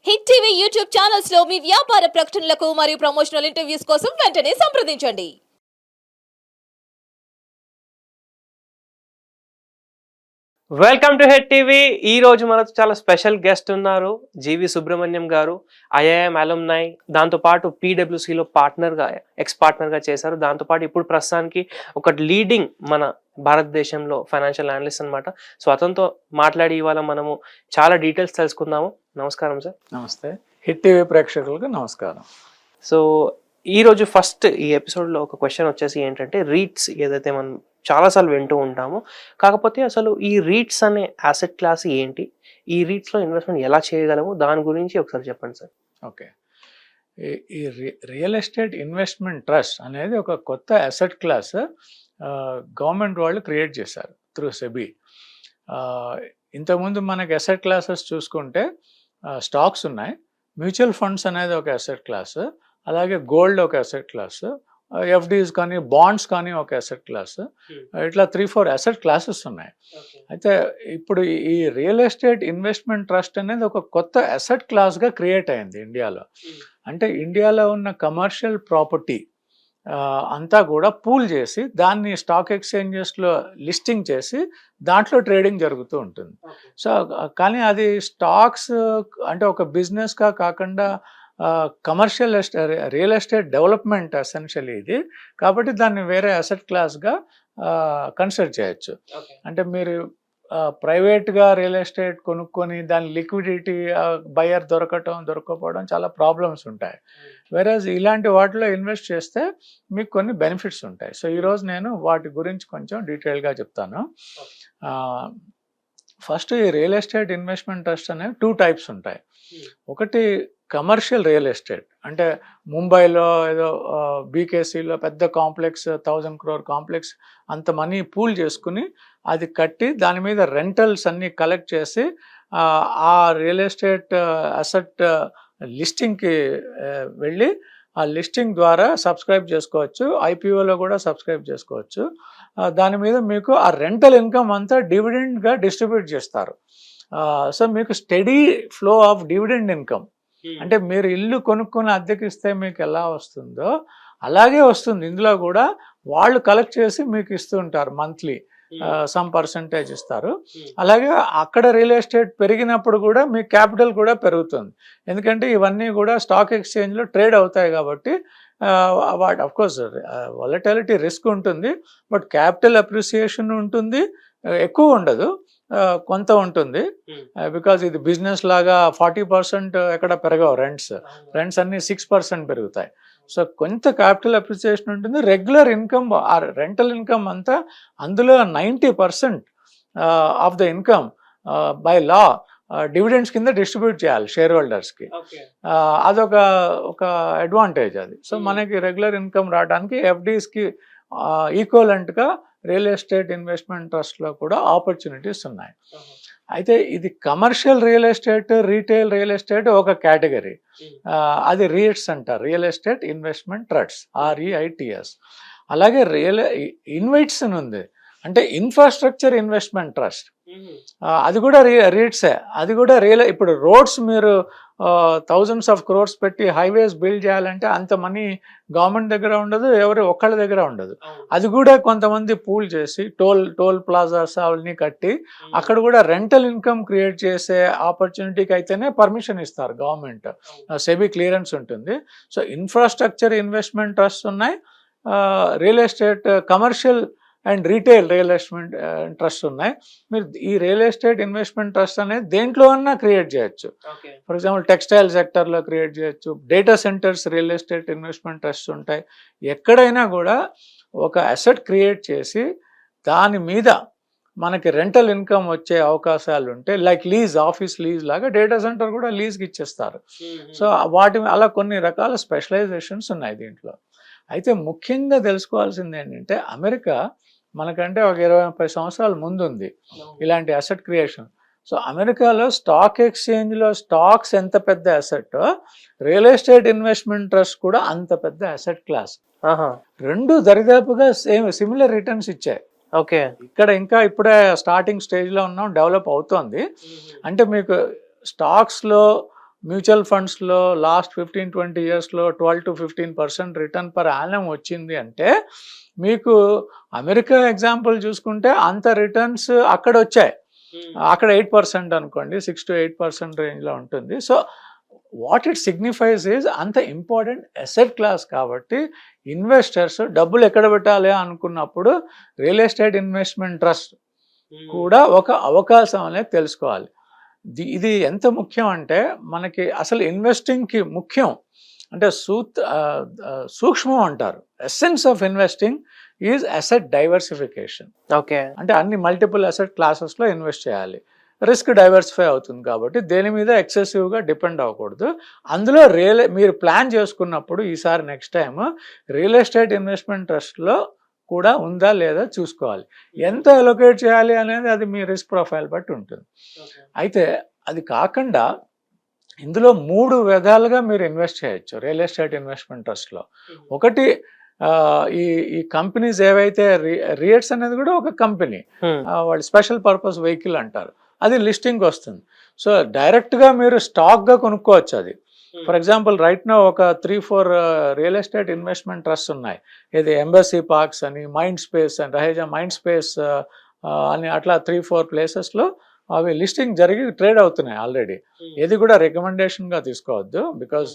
Hit TV YouTube channels లో మీ వ్యాపార ప్రకటనలకు మరియు ప్రమోషనల్ ఇంటర్వ్యూస్ కోసం వెంటనే సంప్రదించండి. Welcome to head TV. ఈ రోజు మనకు చాలా స్పెషల్ గెస్ట్ ఉన్నారు, జీవి సుబ్రహ్మణ్యం గారు. ఐఐఎం అలుమ్నై, దాంతోపాటు పీడబ్ల్యూసీలో పార్ట్నర్గా ఎక్స్ పార్ట్నర్గా చేశారు. దాంతోపాటు ఇప్పుడు ప్రస్తుతానికి ఒక లీడింగ్ మన భారతదేశంలో ఫైనాన్షియల్ అనలిస్ట్ అనమాట. సో అతనితో మాట్లాడి ఇవాళ మనము చాలా డీటెయిల్స్ తెలుసుకుందాము. నమస్కారం సార్. నమస్తే. హిట్ టీవీ ప్రేక్షకులకు నమస్కారం. సో ఈరోజు ఫస్ట్ ఈ ఎపిసోడ్లో ఒక క్వశ్చన్ వచ్చేసి ఏంటంటే, రీట్స్ ఏదైతే మనం చాలాసార్లు వింటూ ఉంటాము, కాకపోతే అసలు ఈ రీట్స్ అనే అసెట్ క్లాస్ ఏంటి, ఈ రీట్స్లో ఇన్వెస్ట్మెంట్ ఎలా చేయగలము, దాని గురించి ఒకసారి చెప్పండి సార్. ఓకే. ఈ రియల్ ఎస్టేట్ ఇన్వెస్ట్మెంట్ ట్రస్ట్ అనేది ఒక కొత్త అసెట్ క్లాస్ గవర్నమెంట్ వాళ్ళు క్రియేట్ చేశారు త్రూ సెబీ. ఇంతకుముందు మనకి అసెట్ క్లాసెస్ చూసుకుంటే స్టాక్స్ ఉన్నాయి, మ్యూచువల్ ఫండ్స్ అనేది ఒక అసెట్ క్లాస్, అలాగే గోల్డ్ ఒక అసెట్ క్లాస్, ఎఫ్డీస్ కానీ బాండ్స్ కానీ ఒక అసెట్ క్లాస్, ఇట్లా 3-4 అసెట్ క్లాసెస్ ఉన్నాయి. అయితే ఇప్పుడు ఈ రియల్ ఎస్టేట్ ఇన్వెస్ట్మెంట్ ట్రస్ట్ అనేది ఒక కొత్త అసెట్ క్లాస్గా క్రియేట్ అయింది ఇండియాలో. అంటే ఇండియాలో ఉన్న కమర్షియల్ ప్రాపర్టీ అంతా కూడా పూల్ చేసి దాన్ని స్టాక్ ఎక్స్చేంజెస్లో లిస్టింగ్ చేసి దాంట్లో ట్రేడింగ్ జరుగుతూ ఉంటుంది. సో కానీ అది స్టాక్స్ అంటే ఒక బిజినెస్గా కాకుండా commercial real estate development essentially ఇది, కాబట్టి దాన్ని వేరే అసెట్ క్లాస్గా కన్సిడర్ చేయొచ్చు. అంటే మీరు ప్రైవేట్గా రియల్ ఎస్టేట్ కొనుక్కొని దాని లిక్విడిటీ బయర్ దొరకపోవడం చాలా ప్రాబ్లమ్స్ ఉంటాయి. వేరేజ్ ఇలాంటి వాటిలో ఇన్వెస్ట్ చేస్తే మీకు కొన్ని బెనిఫిట్స్ ఉంటాయి. సో ఈరోజు నేను వాటి గురించి కొంచెం డీటెయిల్గా చెప్తాను. ఫస్ట్, ఈ రియల్ ఎస్టేట్ ఇన్వెస్ట్మెంట్ ట్రస్ట్ అనేవి 2 టైప్స్ ఉంటాయి. ఒకటి కమర్షియల్ రియల్ ఎస్టేట్, అంటే ముంబైలో ఏదో బీకేసీలో పెద్ద కాంప్లెక్స్ 1000 crore కాంప్లెక్స్ అంత మనీ పూల్ చేసుకుని అది కట్టి దాని మీద రెంటల్స్ అన్నీ కలెక్ట్ చేసి ఆ రియల్ ఎస్టేట్ అసెట్ లిస్టింగ్కి వెళ్ళి ఆ లిస్టింగ్ ద్వారా సబ్స్క్రైబ్ చేసుకోవచ్చు, ఐపీఓలో కూడా సబ్స్క్రైబ్ చేసుకోవచ్చు. దాని మీద మీకు ఆ రెంటల్ ఇన్కమ్ అంతా డివిడెండ్గా డిస్ట్రిబ్యూట్ చేస్తారు. సో మీకు study flow of dividend income, అంటే మీరు ఇల్లు కొనుక్కొని అద్దెకి ఇస్తే మీకు ఎలా వస్తుందో అలాగే వస్తుంది. ఇందులో కూడా వాళ్ళు కలెక్ట్ చేసి మీకు ఇస్తూ ఉంటారు, మంత్లీ సమ్ పర్సంటేజ్ ఇస్తారు. అలాగే అక్కడ రియల్ ఎస్టేట్ పెరిగినప్పుడు కూడా మీ క్యాపిటల్ కూడా పెరుగుతుంది, ఎందుకంటే ఇవన్నీ కూడా స్టాక్ ఎక్స్చేంజ్లో ట్రేడ్ అవుతాయి కాబట్టి వాటి అఫ్కోర్స్ వాలటిలిటీ రిస్క్ ఉంటుంది, బట్ క్యాపిటల్ అప్రిసియేషన్ ఉంటుంది, ఎక్కువ ఉండదు, కొంత ఉంటుంది. బికాజ్ ఇది బిజినెస్ లాగా 40% ఎక్కడ పెరగవు, రెంట్స్ అన్నీ 6% పెరుగుతాయి. సో కొంత క్యాపిటల్ అప్రిసియేషన్ ఉంటుంది. రెగ్యులర్ ఇన్కమ్, ఆ రెంటల్ ఇన్కమ్ అంతా అందులో 90% of the income by law dividends కింద డిస్ట్రిబ్యూట్ చేయాలి షేర్ హోల్డర్స్కి. అదొక అడ్వాంటేజ్ అది. సో మనకి రెగ్యులర్ ఇన్కమ్ రావడానికి ఎఫ్డీస్కి ఈక్వలెంట్గా రియల్ ఎస్టేట్ ఇన్వెస్ట్మెంట్ ట్రస్ట్లో కూడా ఆపర్చునిటీస్ ఉన్నాయి. అయితే ఇది commercial real estate, retail real estate ఒక కేటగిరీ, అది రీట్స్ అంటారు, real estate investment trust, REITS. అలాగే ఇన్వైట్స్ అని ఉంది, అంటే ఇన్ఫ్రాస్ట్రక్చర్ ఇన్వెస్ట్మెంట్ ట్రస్ట్, అది కూడా రీట్సే. అది కూడా ఇప్పుడు రోడ్స్ మీరు థౌజండ్స్ ఆఫ్ క్రోర్స్ పెట్టి హైవేస్ బిల్డ్ చేయాలంటే అంత మనీ గవర్నమెంట్ దగ్గర ఉండదు, ఒక్కళ్ళ దగ్గర ఉండదు. అది కూడా కొంతమంది పూల్ చేసి టోల్ ప్లాజాస్ అవన్నీ కట్టి అక్కడ కూడా రెంటల్ ఇన్కమ్ క్రియేట్ చేసే ఆపర్చునిటీకి అయితేనే పర్మిషన్ ఇస్తారు గవర్నమెంట్, సెబీ క్లియరెన్స్ ఉంటుంది. సో ఇన్ఫ్రాస్ట్రక్చర్ ఇన్వెస్ట్మెంట్ ట్రస్ట్ ఉన్నాయి, real estate commercial and retail real estate trust ఉన్నాయి. మీరు ఈ రియల్ ఎస్టేట్ ఇన్వెస్ట్మెంట్ ట్రస్ట్ అనేది దేంట్లో అన్నా క్రియేట్ చేయొచ్చు. ఫర్ ఎగ్జాంపుల్ టెక్స్టైల్ సెక్టర్లో క్రియేట్ చేయొచ్చు, data centres real estate investment trust ఉంటాయి. ఎక్కడైనా కూడా ఒక అసెట్ క్రియేట్ చేసి దాని మీద మనకి రెంటల్ ఇన్కమ్ వచ్చే అవకాశాలు ఉంటే, లైక్ లీజ్, ఆఫీస్ లీజ్ లాగా డేటా సెంటర్ కూడా లీజ్కి ఇచ్చేస్తారు. సో అలా కొన్ని రకాల స్పెషలైజేషన్స్ ఉన్నాయి దీంట్లో. అయితే ముఖ్యంగా తెలుసుకోవాల్సింది ఏంటంటే, అమెరికా మనకంటే ఒక 20-30 సంవత్సరాల ముందు ఉంది ఇలాంటి అసెట్ క్రియేషన్. సో అమెరికాలో స్టాక్ ఎక్స్చేంజ్లో స్టాక్స్ ఎంత పెద్ద asset, real estate investment trust కూడా అంత పెద్ద అసెట్ క్లాస్. రెండు దరిదాపుగా సిమిలర్ రిటర్న్స్ ఇచ్చాయి. ఓకే. ఇక్కడ ఇంకా ఇప్పుడే స్టార్టింగ్ స్టేజ్లో ఉన్నాం, డెవలప్ అవుతోంది. అంటే మీకు స్టాక్స్లో మ్యూచువల్ ఫండ్స్లో లాస్ట్ 15-20 ఇయర్స్లో 12-15% రిటర్న్ పర్ యానం వచ్చింది అంటే మీకు అమెరికా ఎగ్జాంపుల్ చూసుకుంటే అంత రిటర్న్స్ అక్కడ వచ్చాయి. అక్కడ 8% అనుకోండి, 6-8% రేంజ్లో ఉంటుంది. So what it signifies is అంత ఇంపార్టెంట్ అసెట్ క్లాస్ కాబట్టి ఇన్వెస్టర్స్ డబ్బులు ఎక్కడ పెట్టాలి అనుకున్నప్పుడు రియల్ ఎస్టేట్ ఇన్వెస్ట్మెంట్ ట్రస్ట్ కూడా ఒక అవకాశం అనేది తెలుసుకోవాలి. ఇది ఎంత ముఖ్యం అంటే మనకి అసలు ఇన్వెస్టింగ్కి ముఖ్యం అంటే సూక్ష్మం అంటారు. Essence of investing is asset diversification. Okay, అంటే అన్ని మల్టిపుల్ అసెట్ క్లాసెస్లో ఇన్వెస్ట్ చేయాలి. రిస్క్ డైవర్సిఫై అవుతుంది కాబట్టి దేని మీద ఎక్సెసివ్గా డిపెండ్ అవ్వకూడదు. అందులో మీరు ప్లాన్ చేసుకున్నప్పుడు ఈసారి next time real estate investment ట్రస్ట్లో కూడా ఉందా లేదా చూసుకోవాలి. ఎంత అలొకేట్ చేయాలి అనేది అది మీ రిస్క్ ప్రొఫైల్ బట్టి ఉంటుంది. అయితే అది కాకుండా ఇందులో 3 విధాలుగా మీరు ఇన్వెస్ట్ చేయొచ్చు రియల్ ఎస్టేట్ ఇన్వెస్ట్మెంట్ ట్రస్ట్లో. ఒకటి ఈ కంపెనీస్ ఏవైతే రియట్స్ అనేది కూడా ఒక కంపెనీ, వాళ్ళు స్పెషల్ పర్పస్ వెహికల్ అంటారు, అది లిస్టింగ్ వస్తుంది. సో డైరెక్ట్గా మీరు స్టాక్గా కొనుక్కోవచ్చు అది. ఫర్ ఎగ్జాంపుల్ రైట్ నో ఒక 3-4 రియల్ ఎస్టేట్ ఇన్వెస్ట్మెంట్ ట్రస్ట్ ఉన్నాయి. ఇది ఎంబసీ పార్క్స్ అని, మైండ్ స్పేస్ అని, రహేజా మైండ్ స్పేస్ అని, అట్లా 3-4 ప్లేసెస్లో అవి లిస్టింగ్ జరిగి ట్రేడ్ అవుతున్నాయి ఆల్రెడీ. ఏది కూడా రికమెండేషన్గా తీసుకోవద్దు, బికాజ్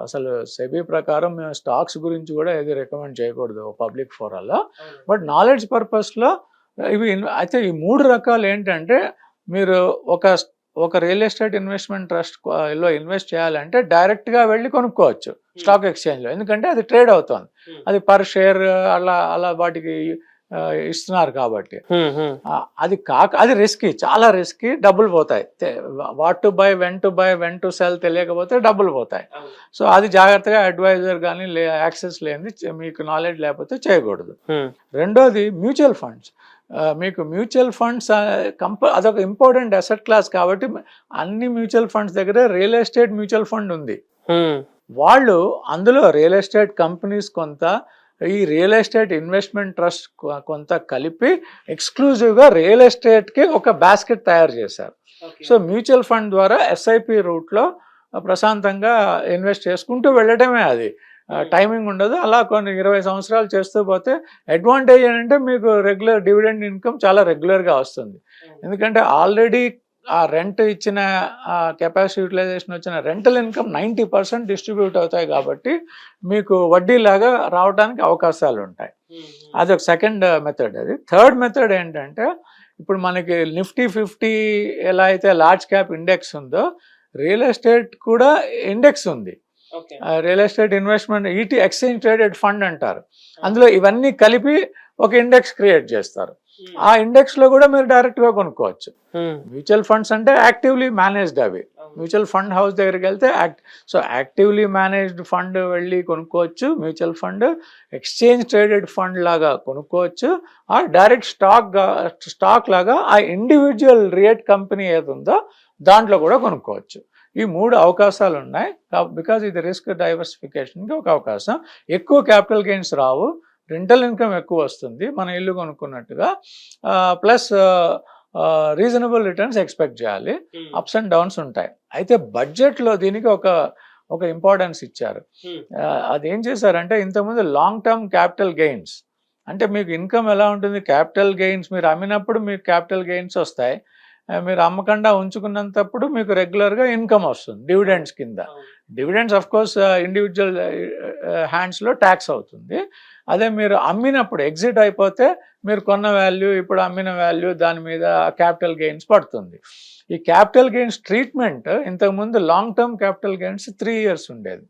అసలు సెబీ ప్రకారం మేము స్టాక్స్ గురించి కూడా ఏది రికమెండ్ చేయకూడదు పబ్లిక్ ఫోరాల్లో. బట్ నాలెడ్జ్ పర్పస్లో ఇవి అయితే ఈ 3 రకాలు ఏంటంటే మీరు ఒక రియల్ ఎస్టేట్ ఇన్వెస్ట్మెంట్ ట్రస్ట్లో ఇన్వెస్ట్ చేయాలంటే డైరెక్ట్గా వెళ్ళి కొనుక్కోవచ్చు స్టాక్ ఎక్స్చేంజ్లో, ఎందుకంటే అది ట్రేడ్ అవుతుంది, అది పర్ షేర్ అలా వాటికి ఇస్తున్నారు కాబట్టి. అది అది రిస్కీ, చాలా రిస్కీ, డబ్బులు పోతాయి. What to buy, when to cell తెలియకపోతే డబ్బులు పోతాయి. సో అది జాగ్రత్తగా అడ్వైజర్ కానీ యాక్సెస్ లేని మీకు నాలెడ్జ్ లేకపోతే చేయకూడదు. రెండోది మ్యూచువల్ ఫండ్స్. మీకు మ్యూచువల్ ఫండ్స్ అదొక ఇంపార్టెంట్ అసెట్ క్లాస్ కాబట్టి అన్ని మ్యూచువల్ ఫండ్స్ దగ్గర రియల్ ఎస్టేట్ మ్యూచువల్ ఫండ్ ఉంది. వాళ్ళు అందులో రియల్ ఎస్టేట్ కంపెనీస్ కొంత, ఈ రియల్ ఎస్టేట్ ఇన్వెస్ట్మెంట్ ట్రస్ట్ కొంత కలిపి ఎక్స్క్లూజివ్గా రియల్ ఎస్టేట్కి ఒక బాస్కెట్ తయారు చేశారు. సో మ్యూచువల్ ఫండ్ ద్వారా ఎస్ఐపి రూట్లో ప్రశాంతంగా ఇన్వెస్ట్ చేసుకుంటూ వెళ్ళటమే, అది టైమింగ్ ఉండదు. అలా కొన్ని 20 సంవత్సరాలు చేస్తూ పోతే అడ్వాంటేజ్ ఏంటంటే మీకు రెగ్యులర్ డివిడెండ్ ఇన్కమ్ చాలా రెగ్యులర్గా వస్తుంది. ఎందుకంటే ఆల్రెడీ ఆ రెంట్ ఇచ్చిన కెపాసిటీ యూటిలైజేషన్ వచ్చిన రెంటల్ ఇన్కమ్ 90% డిస్ట్రిబ్యూట్ అవుతాయి కాబట్టి మీకు వడ్డీలాగా రావడానికి అవకాశాలు ఉంటాయి. అది ఒక సెకండ్ మెథడ్. అది థర్డ్ మెథడ్ ఏంటంటే ఇప్పుడు మనకి నిఫ్టీ 50 ఎలా అయితే లార్జ్ క్యాప్ ఇండెక్స్ ఉందో రియల్ ఎస్టేట్ కూడా ఇండెక్స్ ఉంది. Real estate investment exchange traded fund అంటారు. అందులో ఇవన్నీ కలిపి ఒక ఇండెక్స్ క్రియేట్ చేస్తారు. ఆ ఇండెక్స్ లో కూడా మీరు డైరెక్ట్ గా కొనుక్కోవచ్చు. మ్యూచువల్ ఫండ్స్ అంటే యాక్టివ్లీ మేనేజ్డ్, అవి మ్యూచువల్ ఫండ్ హౌస్ దగ్గరికి వెళ్తే యాక్టివ్లీ మేనేజ్డ్ ఫండ్ వెళ్ళి కొనుక్కోవచ్చు. Mutual fund exchange traded fund లాగా కొనుక్కోవచ్చు. ఆ డైరెక్ట్ స్టాక్ లాగా ఆ ఇండివిజువల్ రియట్ కంపెనీ ఏది ఉందో దాంట్లో కూడా కొనుక్కోవచ్చు. ఈ 3 అవకాశాలు ఉన్నాయి. బికాజ్ ఇది రిస్క్ డైవర్సిఫికేషన్కి ఒక అవకాశం. ఎక్కువ క్యాపిటల్ గెయిన్స్ రావు, రెంటల్ ఇన్కమ్ ఎక్కువ వస్తుంది మన ఇల్లు కొనుక్కున్నట్టుగా, ప్లస్ రీజనబుల్ రిటర్న్స్ ఎక్స్పెక్ట్ చేయాలి. అప్స్ అండ్ డౌన్స్ ఉంటాయి. అయితే బడ్జెట్లో దీనికి ఒక ఇంపార్టెన్స్ ఇచ్చారు. అదేం చేశారంటే ఇంతకుముందు లాంగ్ టర్మ్ క్యాపిటల్ గెయిన్స్ అంటే మీకు ఇన్కమ్ ఎలా ఉంటుంది, క్యాపిటల్ గెయిన్స్ మీరు అమ్మినప్పుడు మీకు క్యాపిటల్ గెయిన్స్ వస్తాయి, మీరు అమ్మకుండా ఉంచుకున్నంతప్పుడు మీకు రెగ్యులర్గా ఇన్కమ్ వస్తుంది డివిడెండ్స్ కింద. డివిడెండ్స్ ఆఫ్ కోర్స్ ఇండివిజువల్ హ్యాండ్స్లో ట్యాక్స్ అవుతుంది. అదే మీరు అమ్మినప్పుడు ఎగ్జిట్ అయిపోతే మీరు కొన్న వాల్యూ, ఇప్పుడు అమ్మిన వాల్యూ, దాని మీద క్యాపిటల్ గెయిన్స్ పడుతుంది. ఈ క్యాపిటల్ గెయిన్స్ ట్రీట్మెంట్ ఇంతకుముందు long term capital gains 3 years ఉండేది.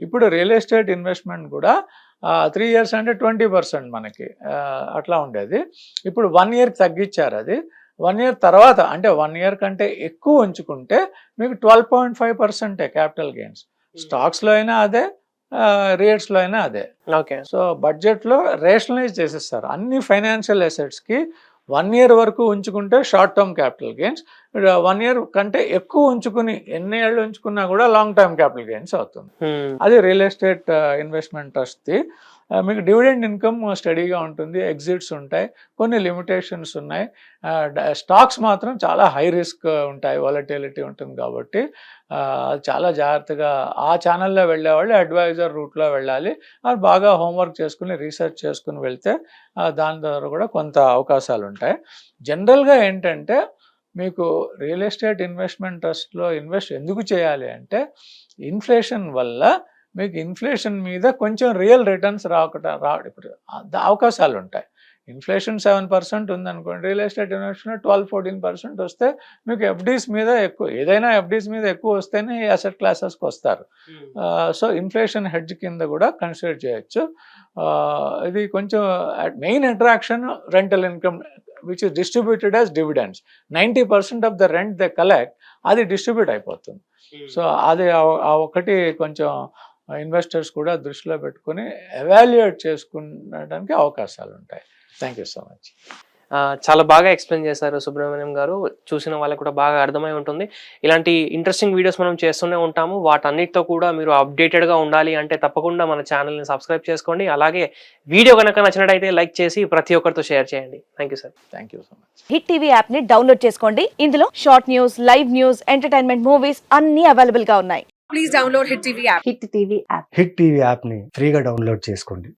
ఇప్పుడు రియల్ ఎస్టేట్ ఇన్వెస్ట్మెంట్ కూడా 3 years అంటే 20% మనకి అట్లా ఉండేది. ఇప్పుడు 1 year తగ్గించారు. అది 1 year తర్వాత అంటే 1 year కంటే ఎక్కువ ఉంచుకుంటే మీకు 12.5% క్యాపిటల్ గెయిన్స్. స్టాక్స్లో అయినా అదే, రేట్స్లో అయినా అదే. ఓకే. సో బడ్జెట్లో రేషనలైజ్ చేసేస్తారు అన్ని ఫైనాన్షియల్ అసెట్స్కి. 1 year వరకు ఉంచుకుంటే short term capital gains, 1 year కంటే ఎక్కువ ఉంచుకుని ఎన్ని ఏళ్ళు ఉంచుకున్నా కూడా లాంగ్ టర్మ్ క్యాపిటల్ గెయిన్స్ అవుతుంది. ఉమ్, అది రియల్ ఎస్టేట్ ఇన్వెస్ట్మెంట్ ట్రస్ట్ది. మీకు డివిడెండ్ ఇన్కమ్ స్టడీగా ఉంటుంది, ఎగ్జిట్స్ ఉంటాయి, కొన్ని లిమిటేషన్స్ ఉన్నాయి. స్టాక్స్ మాత్రం చాలా హై రిస్క్ ఉంటాయి, వాలటిలిటీ ఉంటుంది కాబట్టి చాలా జాగ్రత్తగా ఆ ఛానల్లో వెళ్ళేవాళ్ళు అడ్వైజర్ రూట్లో వెళ్ళాలి. అది బాగా హోంవర్క్ చేసుకుని రీసెర్చ్ చేసుకుని వెళ్తే దాని ద్వారా కూడా కొంత అవకాశాలు ఉంటాయి. జనరల్గా ఏంటంటే మీకు రియల్ ఎస్టేట్ ఇన్వెస్ట్మెంట్ ట్రస్ట్లో ఇన్వెస్ట్ ఎందుకు చేయాలి అంటే ఇన్ఫ్లేషన్ వల్ల మీకు ఇన్ఫ్లేషన్ మీద కొంచెం రియల్ రిటర్న్స్ ఇప్పుడు అవకాశాలు ఉంటాయి. ఇన్ఫ్లేషన్ 7% ఉందనుకోండి, రియల్ ఎస్టేట్ ఇన్వెస్ట్మెంట్ 12-14% వస్తే మీకు ఎఫ్డీస్ మీద ఎక్కువ, ఏదైనా ఎఫ్డీస్ మీద ఎక్కువ వస్తేనే ఈ అసెట్ క్లాసెస్కి వస్తారు. సో ఇన్ఫ్లేషన్ హెడ్జ్ కింద కూడా కన్సిడర్ చేయొచ్చు. ఇది కొంచెం main attraction rental income which is distributed as dividends. 90% of the rent they collect అది డిస్ట్రిబ్యూట్ అయిపోతుంది. సో అది ఒకటి కొంచెం ఇన్వెస్టర్స్ కూడా దృష్టిలో పెట్టుకుని ఎవాల్యుయేట్ చేసుకునడానికి అవకాశాలు ఉంటాయి. Thank you so much. చాలా బాగా ఎక్స్ప్లెయిన్ చేశారు సుబ్రహ్మణ్యం గారు. చూసిన వాళ్ళకి కూడా బాగా అర్థమై ఉంటుంది. ఇలాంటి ఇంట్రెస్టింగ్ వీడియోస్ మనం చేస్తూనే ఉంటాము. వాటన్నిటితో కూడా మీరు అప్డేటెడ్గా ఉండాలి అంటే తప్పకుండా మన ఛానల్ని సబ్స్క్రైబ్ చేసుకోండి. అలాగే వీడియో కనుక నచ్చినట్టయితే లైక్ చేసి ప్రతి ఒక్కరితో షేర్ చేయండి. Thank you sir. Thank you so much. Hit TV app ని డౌన్లోడ్ చేసుకోండి. ఇందులో short news, live news, entertainment movies అన్ని అవైలబుల్ గా ఉన్నాయి. Please download Hit TV app. Hit TV app. Hit TV యాప్ని ఫ్రీగా డౌన్లోడ్ చేసుకోండి.